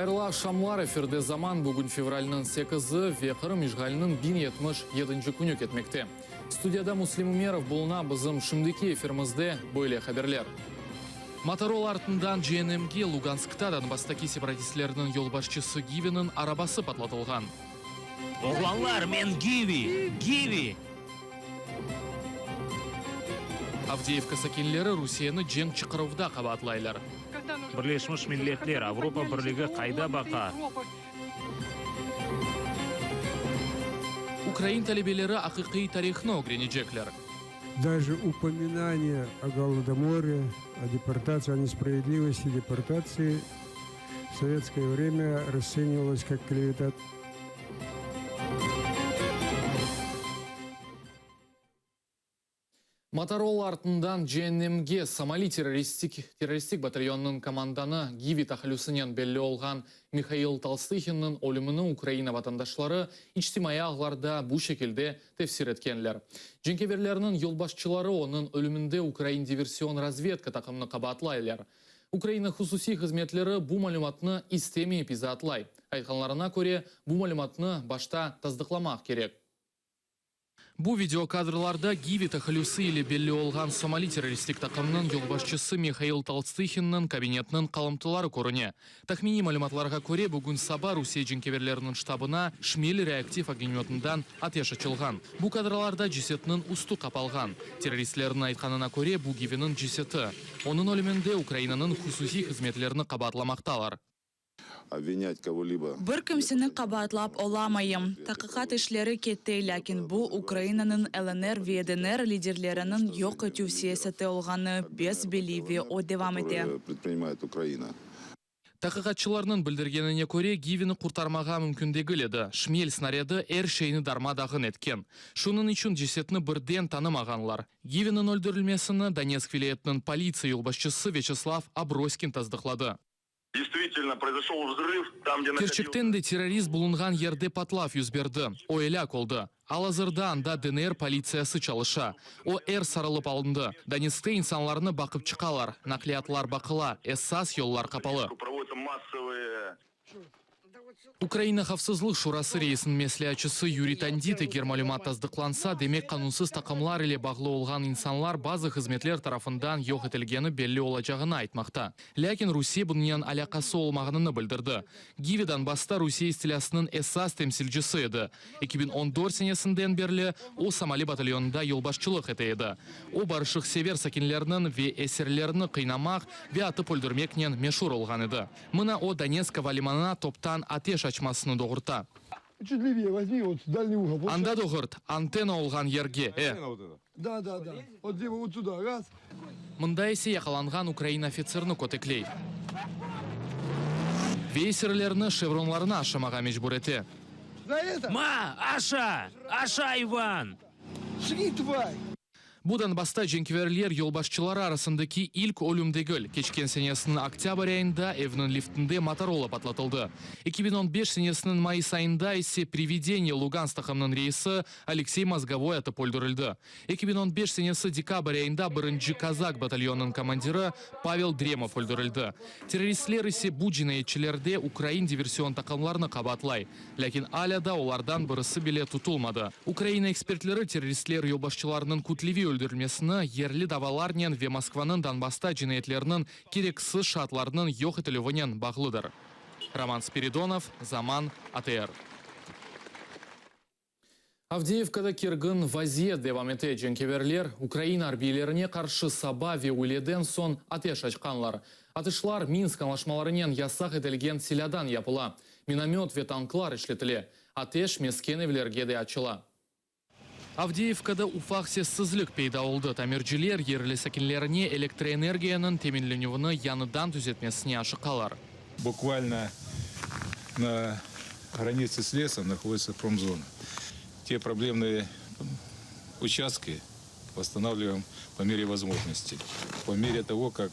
Хайрла шамлар эфирде заман бүгін февральның 8-ы векірім ижғалының 1077 күні кетмекте. Студияда Муслим Умеров болына бізім шымдеки эфирімізде бөйле хаберлер. Моторол артындан ЖНМге Луганскта Донбасстаки сепаратистлерінің yolбашчысы Гивинің арабасы патлатылған. Оғланлар, мен Гиви! Авдеевка сакенлері Русияны жең чықырывда қабатлайлар. Бірлешміш Миллетлер, Авропа бірлігі қайда бақа? Украин талебелері ақиқи тарихны огренежеклер. Даже упоминание о Голодоморе, о депортации, о несправедливости депортации в советское время расценивалось как клевета. Моторол артындан ЖНМге Сомали террористик батальонның команданы Гиви тахалюсынен белі олған Михаил Толстыхинның өлімінің Украина ватандашлары ичтимай ағларда бұл шекілде тефсир еткенлер. Женкеверлерінің yolбашчылары оның өлімінде Украин диверсион разведка тақымны қабатлайлар. Украина хусуси қызметлері бұл малюматны истеми эпизатлай. Айтқанларына көре бұл малюматны башта таздықламақ керек. Бұл видеокадрларда Гиви тахалюсы или белі олған Сомали террористик тақымның yolбашчысы Михаил Толстыхинның кабинетінің қалымтылары көріне. Тахмини малюматларға көре бүгін саба Русия женкеверлерінің штабына шмел реактив огнеметіндан атеш açылған. Бұл кадрларда жесетінің усты қапалған. Террористлерінің айтқанына көре бұл Гивінің жесеті. Оның өлімінде Украинаның хусуси қызметлеріні қабатламақталар. Обвинять кого-либо. Бір кімсіні қабатлап оламайым. Тақиқат ішлері кетті, ләкин бұл Украинаның ЛНР ve ДНР лидерлерінің yok ету саясаты олғаны без беливе о девам ете. Предпринимает Украина. Тақиқатшыларының білдіргеніне көре Гивіні құртармаға мүмкіндегіледі. Шмел снаряды әр шейіні дармадағын еткен. Шунын үшін жесетіні бірден танымағанлар. Гивінің өлдірілмесіні Донецк вилаетінің полиция yolбашчысы Вячеслав Аброськин таздықлады. Действительно, произошел взрыв там, где... Керчектен де террорист бұлынған ерде патлав юзберді. О эляк олды. Ал азырда анда ДНР полициясы чалыша. О сарылып алынды. Донецкте инсанларны бақып чықалар. Наклиятлар бақыла. Эссас yolлар қапалы. Проводятся массовые... Украина Хавсызлық шурасы рейсінің меслячысы Юрий Тандиты гермалюмат таздықланса, демек қанунсыз тақымлар или бағлы олған инсанлар базы қызметлер тарафындан yok етілгені белі олачағына айтмақта. Ләкин Русия бұниян алақасы олмағыныны білдірді. Гиви Донбасста Русия стилясының эссас темсілжісі еді. 2014 сенесінден берлі о Сомали батальонында yolбашчылық еті еді. О барышық север сакенлерінің ве эсерлеріні қинамақ ве атып өлдірмекнен мешур олған еді. Мына о Донецка валиманына топтан атеш açmasını doğurta. Чуть левее возьми, вот дальний угол. Анда doğurt, антенна олған ерге. Да. Вот где вот туда, раз. Мында есе яқаланған Украина офицеріні көтеклей. Вейсерлеріні шевронларына ашамаға мejbur еті. За это! Ма, Аша, Иван! Шли, тварь! Бұл Донбасста женкеверлер yolбашчылары арасындaki ilk ölümdegil. Keçken senesinin октябрь ayında evinin liftinde Motorola patlatıldı. 2015 senesinin Mayıs ayında ise Привидение Луганск тақымның рейсі Алексей Мозговой атып öldürüldü. 2015 senesi dekabr ayında 1. Kazak batalionының командирі Павел Дремов öldürüldü. Teröristler ise bu cinayetçilerde Ukrayn diversiyon taqımlarını qabatlay. Lakin alada olardan birisi bile tutulmadı. Ukrayna ekspertleri teröristler yolбашчыларының күтлеви öldürülmesini yerli davalarnen ve Moskvanın Donbassta cinayetlerinin gereksiz şartlarının yok etілуінен bağlıdır. Роман Спиридонов, Zaman, АТР. Авдеевкада киргін вазия девам ете женкеверлер Украина арбийлеріне қаршы саба ве уйледен сон атеш açқанлар. Атышлар Минск анлашмаларынен ясақ етілген селядан япыла. Миномет ве танклар ішлетіле. Атеш мескен евлерге де açыла. Авдеевкада уфақ сессізлік пейда олды. Тамиржилер ерлі сәкенлеріне электроэнергияның теменленуіні яныдан түзетмесіне ашықалар. Буквально на границе с лесом находится промзона. Те проблемные участки восстанавливаем по мере возможности, по мере того, как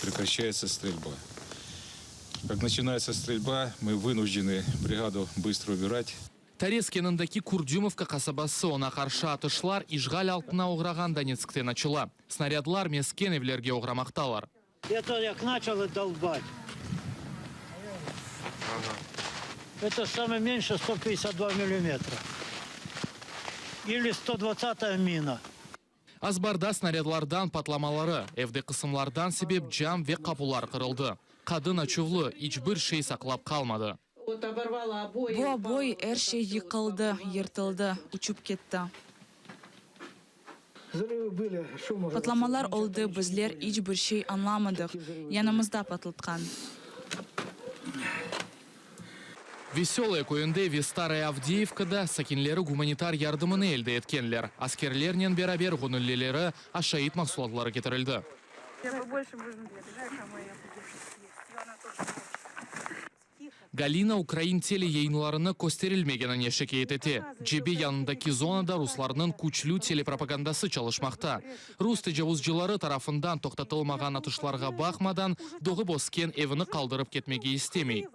прекращается стрельба. Как начинается стрельба, мы вынуждены бригаду быстро убирать. Тарес кеніндегі Курдюмовка қасабасы она қаршы атышлар ижғал алтына оғраған Донецктен açыла. Снарядлар мескен евлерге оғрамақталар. Это як начали долбать. Это самое меньше 152 миллиметра. Или 120-я мина. Азбарда снарядлардан патламалары, evde кысымлардан себеп жам ве капулар кырылды. Kadın açuvlu hiçbir şey saklap kalmadı. Bu обой her şey yıkıldı, yırtıldı, uçup gitti. Patlamalar oldu, bizler hiçbir şey anlamadık. Yanımızda patlatkan. Веселая көйінде Вестарая Авдеевкада сакинлері гуманитар ярдымыны елді еткенлер. Аскерлернен берабер ғоныллелері ашайт мақсуладлары кетірілді. Галина Украин теле yayınlarını көстерілмегеніне шекет ете. Жебе янындaki zonada Ruslarının күчлü телепропагандасы çalışmakta. Rus tecavüzcüleri tarafından toxtatılmаған atışlarga bakmadan doğu bosken evini kaldırıp ketmegi istemey.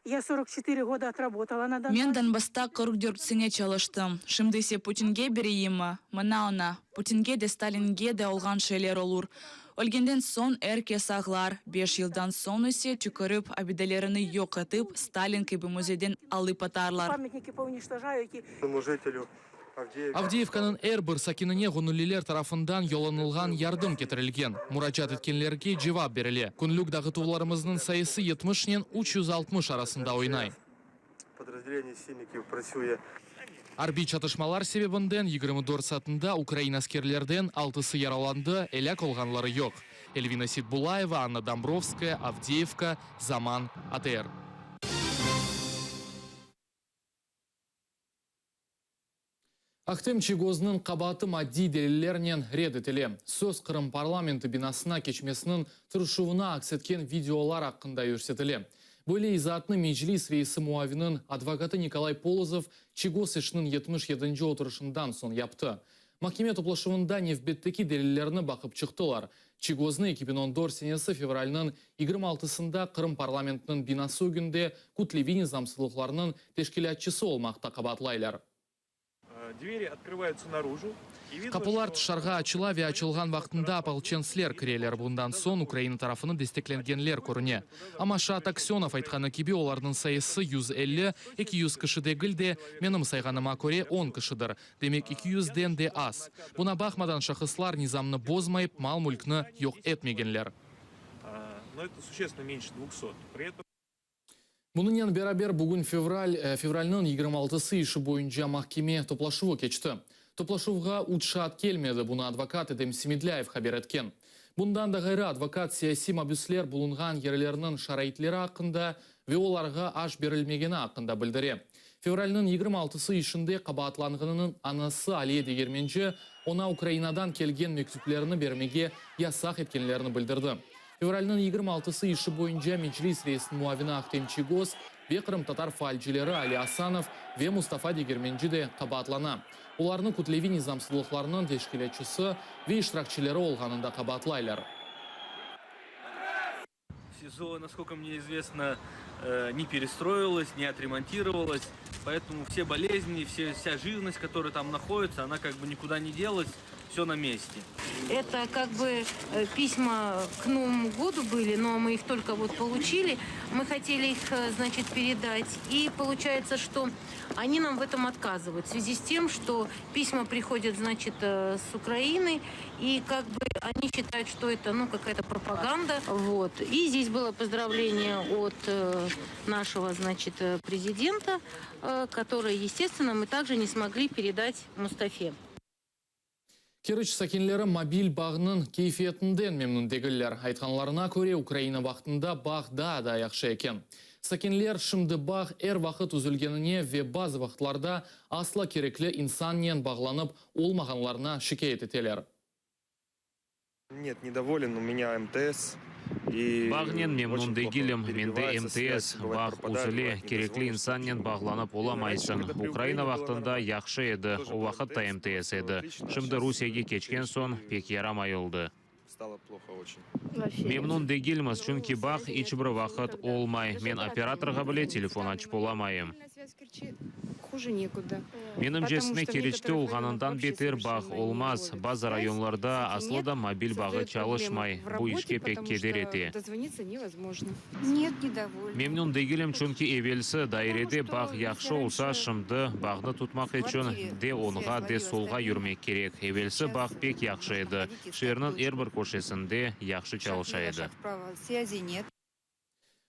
Я 44 года отработала на Донбассе. Мен Донбасста 44 сene çalıştım. Şimdi ise Putin'ge biriyim. Mana ona. Putin'ge de Stalin'ge de olgan şeyler olur. Ölgenden son herkes ağlar. 5 yıldan son ise tükürüp abidelerini yok edip Stalin gibi müzeden alıp atarlar. Памятники поуничтожают и Авдеевканын әрбір сакиніне ғонулилер тарафындан yollanılған ярдым кетірілген. Мурачат еткенлерге жевап беріле. Күнлік дағытуларымыздың сайысы 70-нен 360 арасында ойнай. Арби чатышмалар себебінден 24 сатында Украина аскерлерден 6-сы яраланды, әләк олғанлары yok. Эльвина Сидбулаева, Анна Домбровская, Авдеевка, Заман, АТР. Ақтым Чигознын қабаты мадди делелерінен ред етіле. Сөз Қырым парламенті бинасына кечмесінің тұршуына аксеткен видеолар ақында өрсетіле. Бөлі изатны Меджлис рейсі муавинын адвокаты Николай Полозов Чигоз ішінің 77-нче отырышындан сон япты. Махкеме топлашуында нефбеттеки делелеріні бақып чықтылар. Чигозны 2014 сенесі февральның 26-сында Қырым парламентінің бинасы өгінде Кутлевини замсылықларының тешкілятчысы олмақта қабатлайлар. Двери открываются наружу. Капулар тышарға ачыла ве ачылған вақтында ополченслер кірелер. Бұндан сон Украина тарафыны дестекленгенлер көріне. Амаша Таксенов айтқаны кебе олардың сайысы 150-200 кішідегілде, менің сайғаныма көре 10 кішідір. Демек 200-ден де аз. Бұна бақмадан шақыслар низамны бозмайып, мал-мүлкні yok etмегенлер. Но это существенно меньше 200. При этом Мұнымен берабер бүгін февральның 26-сы іші бойынша махкеме топлашуы кечті. Топлашуға ұтшат келмеді, бұны адвокат Эдем Семедляев хабер еткен. Бұндан да ғайры адвокат сияси мабюслер бұлынған ерлерінің шарайтлері ақында ве оларға аш берілмегені ақында білдіре. Февральның 26-сы ішінде қабатланғынының анасы Алия Дегерменші она Украинадан келген мектеплеріні бермеге ясақ еткенлеріні білдірді. Февральның 26-сы іші бойынша Меджлис рейсінің муавина Ақтым Чигоз, ве Қырым татар фальчилері Али Асанов, ве Мустафа Дегерменші де қабатлана. Оларны Кутлевини замсылықларының тешкілетшісі ве иштиракчилері олғанында қабатлайлар. СИЗО, насколько мне известно, не перестроилась, не отремонтировалась, поэтому все болезни, вся живность, которая там находится, она как бы никуда не делась, все на месте. Это как бы письма к Новому году были, но мы их только вот получили. Мы хотели их, значит, передать. И получается, что они нам в этом отказывают. В связи с тем, что письма приходят, значит, с Украины. И как бы они считают, что это, ну, какая-то пропаганда. Вот. И здесь было поздравление от нашего, значит, президента, которое, естественно, мы также не смогли передать Мустафе. Керіч сакинлері мобиль бағының кейфиетінден мемнун дегілер. Айтқанларына көре Украина вақтында бағда да яқшы екен. Сакинлер шымды баг әр вақыт үзілгеніне ве базы вақытларда асла кереклі инсаннен бағланып олмағанларына шикает етелер. нет, недоволен, у меня МТС. Бағнен мемнун дегилем, менде МТС, бақ узыле, керекли инсаннен бағланып оламайсын. Украина вақтында яқшы еді, о вақытта МТС еді. Шымды Русияге кечкен сон пек ярамай олды. Стало плохо очень. Мемнун дегилміз, чүнки бақ ичбір вақыт олмай. Мен операторға біле телефон açып оламайым. хуже некуда. Менің жесіне керечті олғанындан бетер бақ олмаз. База районларда аслыда мобиль бағы чалышмай. Бұ ішке пек кедер ете. Дозвониться невозможно. Нет, недовольна. Мемнун дегелем чунки эвелсі дайреде бақ яқшы олса шымды бағны тұтмақ үшін де онға де солға юрмек керек. Эвелсі бақ пек яқшы еді. Шернын әрбір көшесінде яқшы чалыша еді. Связи нет.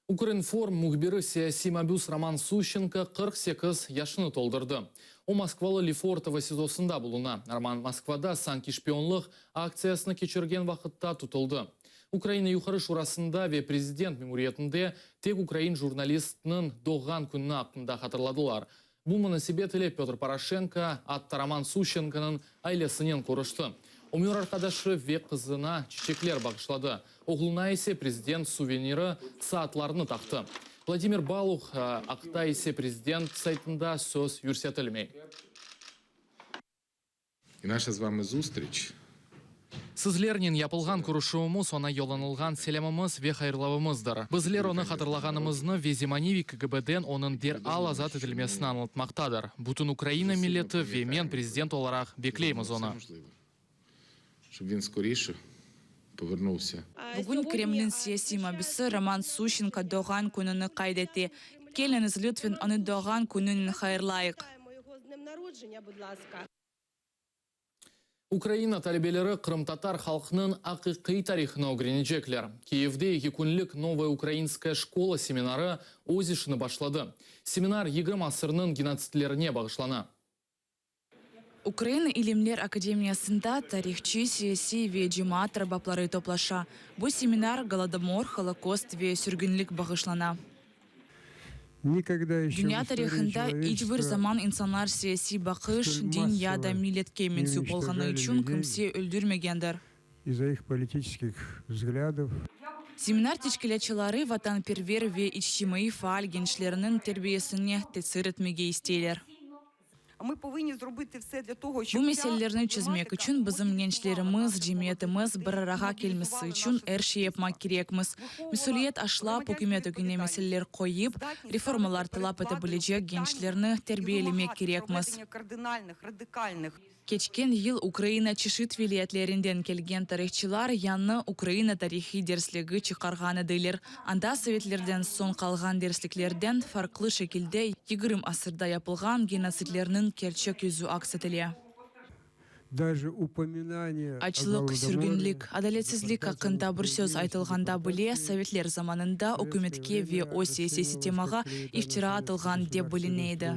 Укринформ мухбиры саяси мабюс Роман Сущенко 48 яшыны толдырды. О Москвалы Лефортово сезосында болуна. Роман Москвада санки шпионлық акциясыны кечерген вақытта тұтылды. Украина юқары шурасында ве президент мемориетінде тек Украин журналистінің доған күнні ақтында қатырладылар. Бұл мұнасибетілі Петр Порошенко атты Роман Сущенконың айлесінен көрішті. Өмір арқадашы век қызына чечеклер бағышлады. Оғылына есе президент сувенирі саатларыны тақты. Владимир Балух ақта есе президент сайтында сөз үрсетілмей. І наша з вами зустріч. Сізлернен япылған күрішуымыз, она йоланылған селеміміз ве хайырлавымыздар. Бізлер оны қатырлағанымызны веземаневи КГБден оның дер ал азат етілмесін анылтмақтадыр. Бұтын Украина милеті вемен президент оларақ беклейміз оны. Щоб він скоріше повернувся. Бүгін Кремлін саяси мабюсы Роман Сущенко доған күніні қайдеті. Келіңіз Лютвин оны доған күнін хайырлайық. Украина тәрбелері Крым-татар халқының ақиқи тарихына огренежеклер. Киевде 2 күнлік новая украинская школа семинары өзішіні башлады. Семинар 20 асырының геноцидлеріне бағышлана. Украина Илимлер Академиясында тарихчы саяси ве жемаат рабаплары топлаша. Бұл семинар Голодомор, Холокост ве сүргінлік бағышлана. Dünya tarihinde hiçbir zaman insanlar siyasi bakış, din ya da milletke mensup olğanı için kimse öldürmegendir. Семинар teşkilatçıları vatanperver ve içtimai faal gençlerinin terbiyesine tesir etmege isteyler. Bu meselelerini çözmek için bizim gençlerimiz, cemiyetimiz bir araya gelmesi için her şey yapmak gerekmiz. Mesuliyet aşılap hükümet önüne meseleler koyup, reformalar talep edebilecek gençlerini terbiyelemek gerekmiz. Geçen yıl Ukrayna çeşit vilayetlerinden kelgen tarihçiler yanına Ukrayna tarihi dersliği çıkargan edilir. Anda Sovetlerden son kalgan dersliklerden farklı şekilde 20 asırda yapılgan genosidlerinin gerçek yüzü aksetiliyor. Açlık, sürgünlük, adaletsizlik hakkında bir söz aytılganda bile Sovetler zamanında hükümetke ve o siyasi sistemaga iftira atılgan de bilineydi.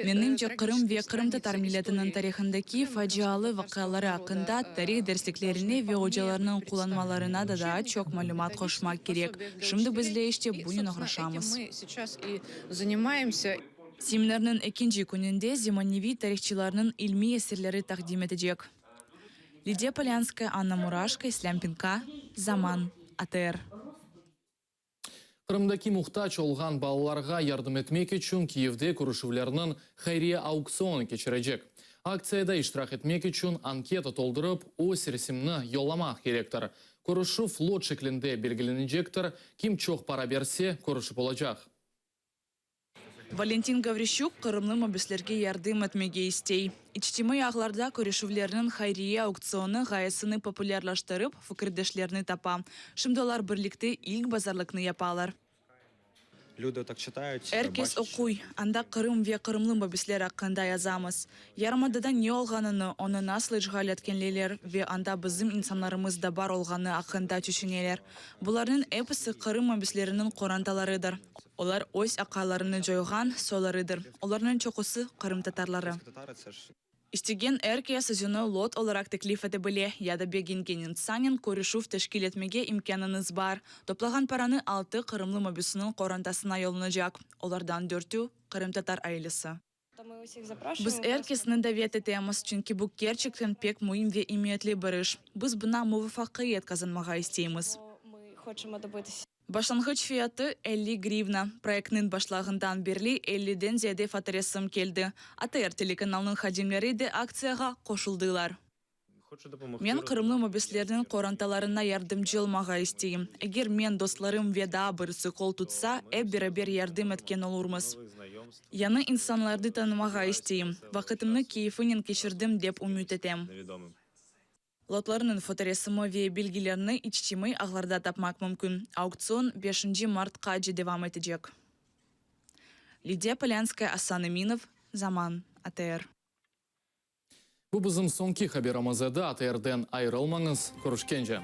Menimce Kırım ve Kırım Tatar milletinin tarihindeki facialı vakaları hakkında tarih dersliklerini ve hocalarının kullanmalarına da daha çok malumat koşmak gerek. Şimdi bizle işte bunu uğraşamız. Seminarın ikinci gününde Zemanevi tarihçilerinin ilmi eserleri takdim edecek. Lidia Polyanskaya, Anna Murashka, İslam Pinka, Zaman, ATR. Kırımdaki muhtaç olğan ballarga yardım etmek için Kiyev'de kuruşuvlarının hayriye auksyonu geçirecek. Aktsiyada iştirak etmek için anketa toldurup o resimni yollamak gerektir. Kuruşuv lot şeklinde belgelenecektir. Kim çok para verse kuruşup olacak. Valentin Gavrishuk Kırımlı mabüslerge yardım etmege istey. İçtimai ağlarda көрüşuvlerinin hayriye auksyonu gayesini popülerlaştırıp fikirdeşlerini tapa. Şimdi onlar birlikte ilk bazarlıkını yaparlar. Herkes okuy. Anda Kırım ve Kırımlı mabüsler hakkında yazamız. Yarımadada ne olğanını, onu nasıl işgal etkenliler ve anda bizim insanlarımız da bar olğanı hakkında düşüneler. Buların hepsi Kırım mabüslerinin korantalarıdır. Onlar öz akalarını joygan solarıdır. Onların çokusu Kırım Tatarları. İstegen herkes sözünü lot olarak teklif edebilir ya da begingen insanın көрüşув teşkil etmege imkanınız var. Toplagan paranı 6 Kırımlı mabüsünün korantasına yollanacak. Onlardan 4'ü Kırım Tatar ailesi. Biz herkesini davet etemiz çünkü bu gerçekten pek mühim ve imiyetli bir iş. Biz buna muvaffakiyet kazanmaga isteyimiz. Başlangıç fiyatı 50 grivna. Proyektinin başlangından beri 50'den ziyade fotoresim geldi. ATR telekanalının hadimleri de aksiyaga koşuldular. Мен Кырымлы мобеслердин коранталарына ярдымчыл мага истейм. Эгер мен достларым веда бырсы кол тутса, бер ярдым эткен олурмыз. Яны инсанларды танымага истейм. Вакытымны кейфинен кечирдим деп умют этем. Лотларынын фоторесымы ве билгилерни ичтимый агларда тапмак мүмкүн. Аукцион 5 мартка девам этежек. Лидия Полянская, Асан Эминов, Заман, АТР. Бу бізім соңки хаберімізді АТРден айрылмаңыз, көрішкенже.